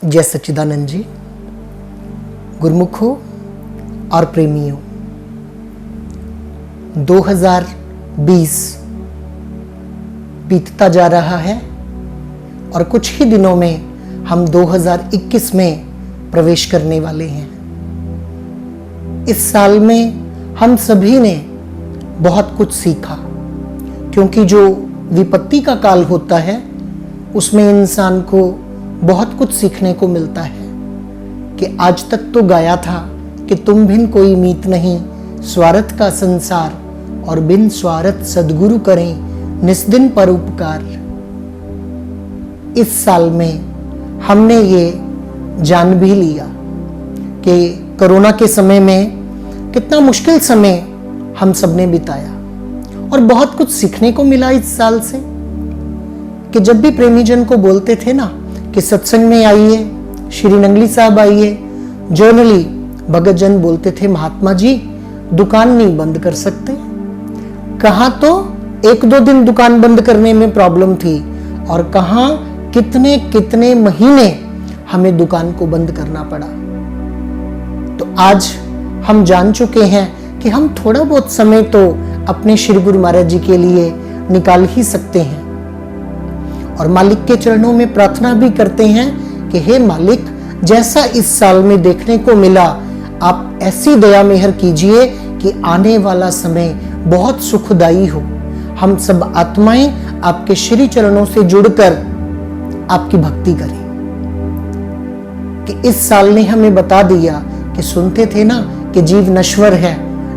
जय सच्चिदानंद जी। गुरुमुखों और प्रेमियों, 2020 बीतता जा रहा है और कुछ ही दिनों में हम 2021 में प्रवेश करने वाले हैं। इस साल में हम सभी ने बहुत कुछ सीखा, क्योंकि जो विपत्ति का काल होता है उसमें इंसान को बहुत कुछ सीखने को मिलता है। कि आज तक तो गाया था कि तुम बिन कोई मीत नहीं, स्वार्थ का संसार और बिन स्वार्थ सद्गुरु करें निस्दिन पर उपकार। इस साल में हमने ये जान भी लिया कि कोरोना के समय में कितना मुश्किल समय हम सबने बिताया और बहुत कुछ सीखने को मिला इस साल से। कि जब भी प्रेमीजन को बोलते थे ना कि सत्संग में आइए, श्री नंगली साहब आइए, जर्नली भगत जन बोलते थे महात्मा जी दुकान नहीं बंद कर सकते। कहाँ तो 1-2 दिन दुकान बंद करने में प्रॉब्लम थी और कहाँ कितने कितने महीने हमें दुकान को बंद करना पड़ा। तो आज हम जान चुके हैं कि हम थोड़ा बहुत समय तो अपने श्री गुरु महाराज जी के लिए निकाल ही सकते हैं और मालिक के चरणों में प्रार्थना भी करते हैं कि हे मालिक, जैसा इस साल में देखने को मिला, आप ऐसी दया मेहर कीजिए कि आने वाला समय बहुत सुखदायी हो। हम सब आत्माएं आपके श्री चरणों से जुड़कर आपकी भक्ति करें। कि इस साल ने हमें बता दिया कि सुनते थे ना कि जीव नश्वर है,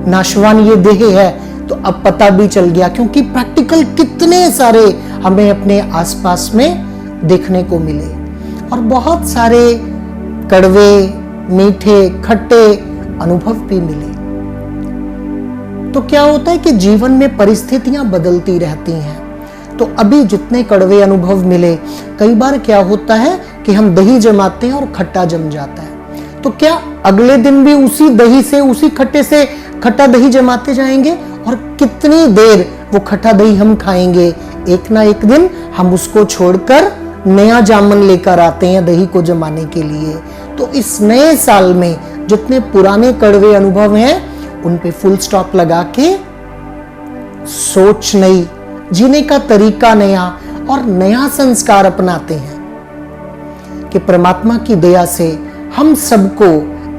नाशवान ये देह है, तो अब पता भी चल गया, क्योंकि प्रैक्टिकल कितने सारे हमें अपने आसपास में देखने को मिले और बहुत सारे कड़वे, मीठे, खट्टे अनुभव भी मिले। तो क्या होता है कि जीवन में परिस्थितियां बदलती रहती हैं। तो अभी जितने कड़वे अनुभव मिले, कई बार क्या होता है कि हम दही जमाते हैं और खट्टा जम जाता है। तो क्या अगले दिन भी उसी दही से, उसी खट्टे से खट्टा दही जमाते जाएंगे और कितनी देर वो खट्टा दही हम खाएंगे? एक ना एक दिन हम उसको छोड़कर नया जामन लेकर आते हैं दही को जमाने के लिए। तो इस नए साल में जितने पुराने कड़वे अनुभव हैं उन पे फुल स्टॉप लगा के सोच नई, जीने का तरीका नया और नया संस्कार अपनाते हैं। कि परमात्मा की दया से हम सबको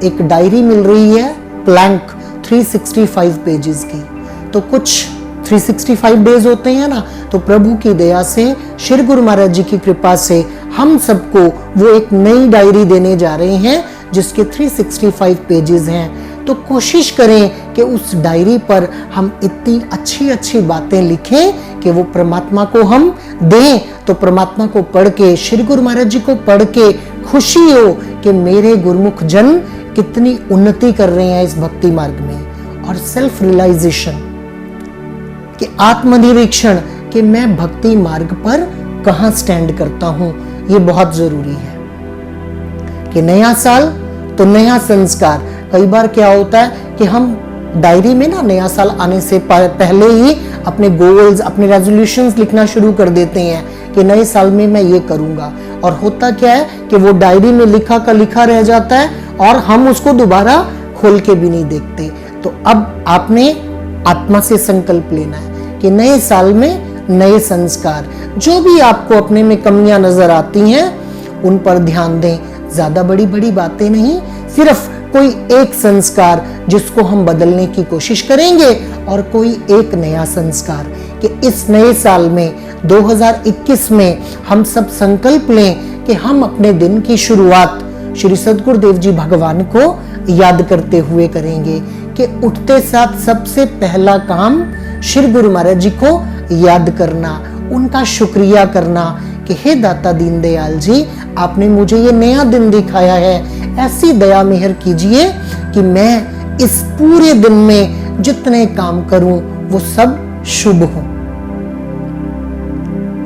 एक डायरी मिल रही है, प्लैंक 365 पेजेस की। तो कुछ 365 डेज होते हैं ना, तो प्रभु की दया से, श्री गुरु महाराज जी की कृपा से हम सबको वो एक नई डायरी देने जा रहे हैं जिसके 365 पेजेस हैं। तो कोशिश करें कि उस डायरी पर हम इतनी अच्छी अच्छी बातें लिखें कि वो परमात्मा को हम दें। तो परमात्मा को पढ़ के, श्री गुरु महाराज जी को पढ़ के खुशी हो कि मेरे गुरुमुख जन कितनी उन्नति कर रहे हैं इस भक्ति मार्ग में। और सेल्फ रियलाइजेशन, कि आत्मनिरीक्षण कि मैं भक्ति मार्ग पर कहां स्टैंड करता हूं, ये बहुत जरूरी है। कि नया साल तो नया संस्कार। कई बार क्या होता है कि हम डायरी में ना नया साल आने से पहले ही अपने गोल्स, अपने रेजोल्यूशंस लिखना शुरू कर देते हैं कि नए साल में मैं ये करूंगा। और होता क्या है कि वो डायरी में लिखा का लिखा रह जाता है और हम उसको दोबारा खोल के भी नहीं देखते। तो अब आपने आत्मा से संकल्प लेना है कि नए साल में नए संस्कार, जो भी आपको अपने में कमियां नजर आती हैं उन पर ध्यान दें। ज्यादा बड़ी बड़ी बातें नहीं, सिर्फ कोई एक संस्कार जिसको हम बदलने की कोशिश करेंगे और कोई एक नया संस्कार। कि इस नए साल में 2021 में हम सब संकल्प लें कि हम अपने दिन की शुरुआत श्री सद्गुरुदेव जी भगवान को याद करते हुए करेंगे। कि उठते साथ सबसे पहला काम श्री गुरु महाराज जी को याद करना, उनका शुक्रिया करना कि हे दाता दीनदयाल जी, आपने मुझे ये नया दिन दिखाया है, ऐसी दया मेहर कीजिए कि मैं इस पूरे दिन में जितने काम करूं वो सब शुभ हो।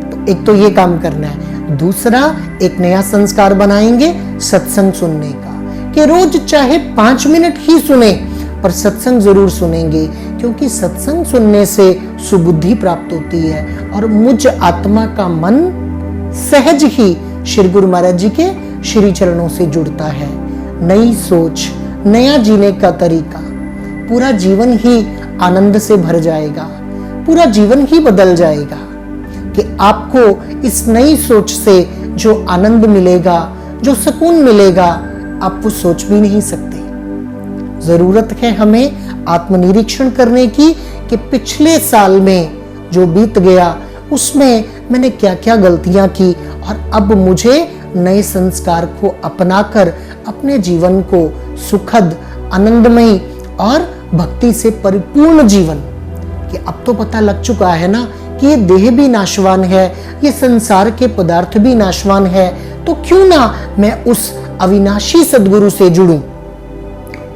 तो एक तो ये काम करना है। दूसरा, एक नया संस्कार बनाएंगे सत्संग सुनने का। कि रोज चाहे 5 मिनट ही सुने पर सत्संग जरूर सुनेंगे, क्योंकि सत्संग सुनने से सुबुद्धि प्राप्त होती है और मुझ आत्मा का मन सहज ही श्री गुरु महाराज जी के श्री चरणों से जुड़ता है। नई सोच, नया जीने का तरीका, पूरा जीवन ही आनंद से भर जाएगा, पूरा जीवन ही बदल जाएगा। कि आपको इस नई सोच से जो आनंद मिलेगा, जो सुकून मिलेगा, आप वो सोच भी नहीं सकते। जरूरत है हमें आत्मनिरीक्षण करने की कि पिछले साल में जो बीत गया उसमें मैंने क्या क्या गलतियां की और अब मुझे नए संस्कार को अपनाकर अपने जीवन को सुखद, आनंदमयी और भक्ति से परिपूर्ण जीवन, कि अब तो पता लग चुका है ना कि ये देह भी नाशवान है, ये संसार के पदार्थ भी नाशवान है, तो क्यों ना मैं उस अविनाशी सद्गुरु से जुड़ूं,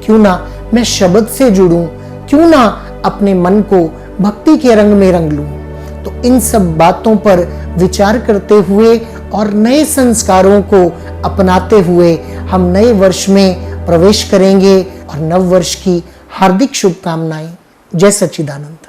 क्यों ना मैं शब्द से जुड़ूं, क्यों ना अपने मन को भक्ति के रंग में रंग लूं। तो इन सब बातों पर विचार करते हुए और नए संस्कारों को अपनाते हुए हम नए वर्ष में प्रवेश करेंगे और नव वर्ष की हार्दिक शुभकामनाएं। जय सच्चिदानंद।